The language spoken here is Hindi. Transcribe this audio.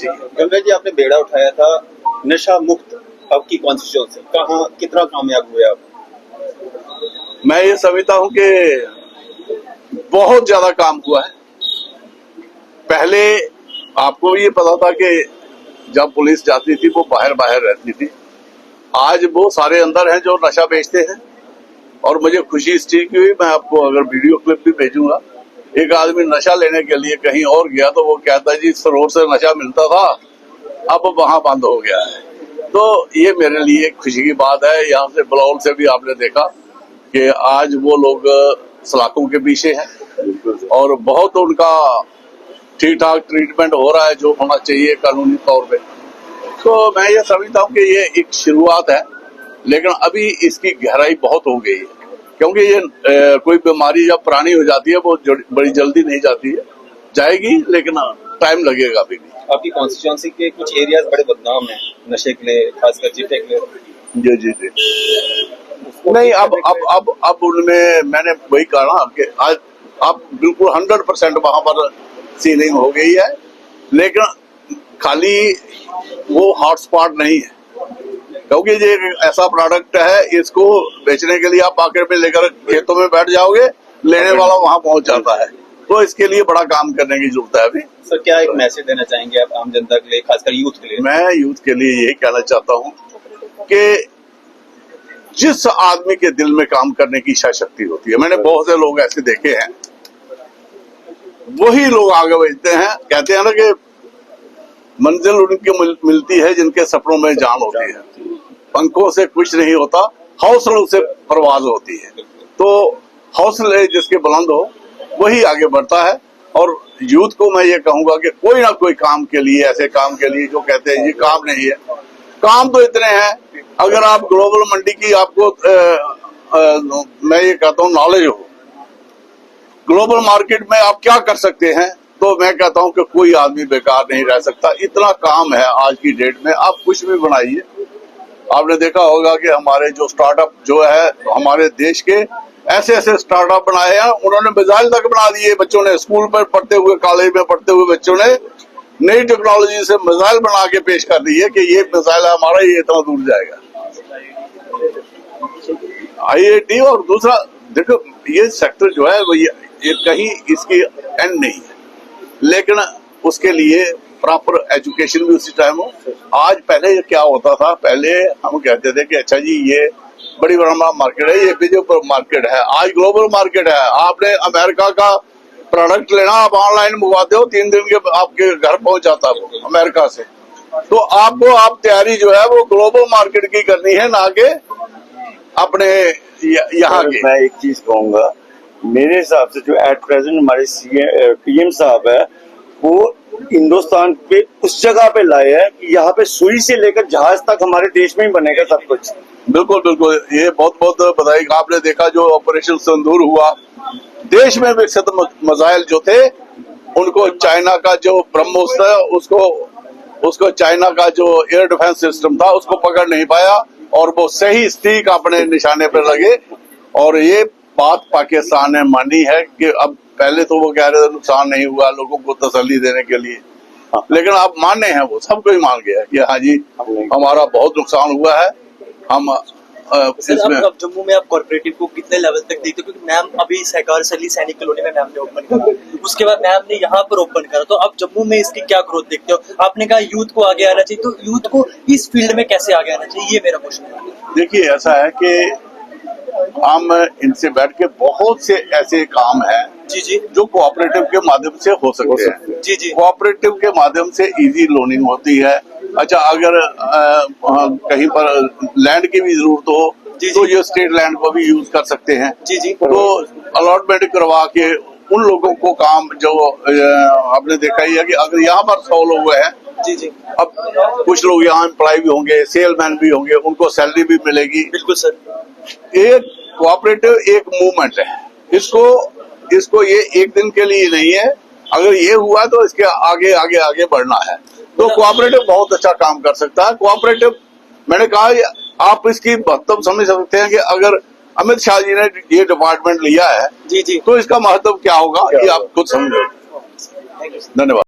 गंगा जी, आपने बेड़ा उठाया था नशा मुक्त आपकी कॉन्स्टिट्यूंसी, कहाँ कितना कामयाब हुए आप? मैं ये समझता हूँ कि बहुत ज्यादा काम हुआ है। पहले आपको ये पता था कि जब पुलिस जाती थी वो बाहर बाहर रहती थी। आज वो सारे अंदर हैं जो नशा बेचते हैं। और मुझे खुशी इस चीज की हुई, मैं आपको अगर वीडियो क्लिप भी भेजूंगा। एक आदमी नशा लेने के लिए कहीं और गया तो वो कहता है जी सरोवर से नशा मिलता था, अब वहां बंद हो गया है। तो ये मेरे लिए खुशी की बात है। यहाँ से बलौल से भी आपने देखा कि आज वो लोग सलाखों के पीछे हैं और बहुत उनका ठीक ठाक ट्रीटमेंट हो रहा है जो होना चाहिए कानूनी तौर पे। तो मैं ये समझता हूँ कि ये एक शुरुआत है, लेकिन अभी इसकी गहराई बहुत हो गई है, क्योंकि ये कोई बीमारी जब पुरानी हो जाती है वो बड़ी जल्दी नहीं जाती है, जाएगी लेकिन टाइम लगेगा अभी भी। आपकी कॉन्स्टिट्यूंसी के कुछ एरियाज बड़े बदनाम हैं नशे के लिए, खासकर चिट्टे के लिए। जी नहीं, अब उनमें मैंने वही कहा ना कि आज अब बिल्कुल 100% वहां पर सीलिंग हो गई है, लेकिन खाली वो हॉटस्पॉट नहीं है, क्योंकि ये ऐसा प्रोडक्ट है, इसको बेचने के लिए आप मार्केट में लेकर खेतों में बैठ जाओगे, लेने वाला वहां पहुंच जाता है। तो इसके लिए बड़ा काम करने की जरूरत है अभी। सर, क्या एक मैसेज देना चाहेंगे आप आम जनता के लिए, खासकर यूथ के लिए? मैं यूथ के लिए यही कहना चाहता हूँ कि जिस आदमी के दिल में काम करने की इच्छा शक्ति होती है, मैंने बहुत से लोग ऐसे देखे हैं, वही लोग आगे बढ़ते हैं। कहते हैं ना कि मंजिल उनकी मिलती है जिनके सपनों में जान होती है। पंखों से कुछ नहीं होता, हौसलों से परवाज होती है। तो हौसले जिसके बुलंद हो वही आगे बढ़ता है। और यूथ को मैं ये कहूंगा कि कोई ना कोई काम के लिए, ऐसे काम के लिए जो कहते हैं ये काम नहीं है, काम तो इतने हैं। अगर आप ग्लोबल मंडी की आपको मैं ये कहता हूँ नॉलेज हो, ग्लोबल मार्केट में आप क्या कर सकते हैं, तो मैं कहता हूं कि कोई आदमी बेकार नहीं रह सकता। इतना काम है आज की डेट में, आप कुछ भी बनाइए। आपने देखा होगा कि हमारे जो स्टार्टअप जो है हमारे देश के, ऐसे ऐसे स्टार्टअप बनाए हैं, उन्होंने मिसाइल तक बना दिए। बच्चों ने स्कूल में पढ़ते हुए, कॉलेज में पढ़ते हुए बच्चों ने नई टेक्नोलॉजी से मिसाइल बना के पेश कर दी है कि ये मिसाइल है हमारा, ये इतना दूर जाएगा। IIT और दूसरा देखो, ये सेक्टर जो है वो ये कहीं इसकी एंड नहीं है, लेकिन उसके लिए प्रॉपर एजुकेशन भी उसी टाइम हो। आज पहले क्या होता था, पहले हम कहते थे कि अच्छा जी ये बड़ी बड़ा मार्केट है, ये भी जो मार्केट है, आज ग्लोबल मार्केट है। आपने अमेरिका का प्रोडक्ट लेना, आप ऑनलाइन मंगवाते हो, 3 दिन के आपके घर पहुंच जाता है अमेरिका से। तो आपको आप तैयारी जो है वो ग्लोबल मार्केट की करनी है, ना के अपने यहाँ की। मैं एक चीज कहूंगा, मेरे हिसाब से जो एट प्रेजेंट हमारे PM साहब है, वो हिंदुस्तान पे उस जगह पे लाए हैं कि यहाँ पे सुई से लेकर जहाज तक हमारे देश में ही बनेगा सब कुछ। बिल्कुल बिल्कुल, ये बहुत बहुत बधाई। आपने देखा जो ऑपरेशन सिंदूर हुआ, देश में विकसित मिसाइल जो थे उनको चाइना का जो ब्रह्मोस था उसको चाइना का जो एयर डिफेंस सिस्टम था उसको पकड़ नहीं पाया, और वो सही स्टिक अपने निशाने पर लगे। और ये बात पाकिस्तान ने मानी है कि अब, पहले तो वो कह रहे थे नुकसान नहीं हुआ, लोगों को तसल्ली देने के लिए, लेकिन अब माने हैं, वो सब कोई मान गया कि हाँ जी हमारा बहुत नुकसान हुआ है। हम इसमें अब जम्मू में आप कॉर्पोरेटिव को कितने लेवल तक देखते हो? क्योंकि मैम अभी सहकार सली सैनिक कॉलोनी में मैम ने ओपन करा, उसके बाद मैम ने यहाँ पर ओपन करा, तो आप जम्मू में इसकी क्या ग्रोथ देखते हो? आपने कहा यूथ को आगे आना चाहिए, तो यूथ को इस फील्ड में कैसे आगे आना चाहिए, ये मेरा क्वेश्चन है। देखिए, ऐसा है कि हम इनसे बैठ के बहुत से ऐसे काम हैं जी जो कोऑपरेटिव के माध्यम से हो सकते हैं। जी कोऑपरेटिव के माध्यम से इजी लोनिंग होती है। अच्छा, अगर कहीं पर लैंड की भी जरूरत हो तो ये स्टेट लैंड को भी यूज कर सकते हैं। तो अलॉटमेंट करवा के उन लोगों को काम, जो आपने देखा ही है कि अगर यहाँ पर 100 लोग हैं, अब कुछ लोग यहाँ एम्प्लॉय भी होंगे, सेलमैन भी होंगे, उनको सैलरी भी मिलेगी। बिल्कुल सर, एक कोऑपरेटिव एक मूवमेंट है। इसको ये एक दिन के लिए नहीं है, अगर ये हुआ तो इसके आगे आगे आगे बढ़ना है। तो कोऑपरेटिव बहुत अच्छा काम कर सकता है। कोऑपरेटिव, मैंने कहा, आप इसकी महत्व समझ सकते हैं कि अगर अमित शाह जी ने ये डिपार्टमेंट लिया है तो इसका महत्व क्या होगा, ये आप खुद समझो। धन्यवाद।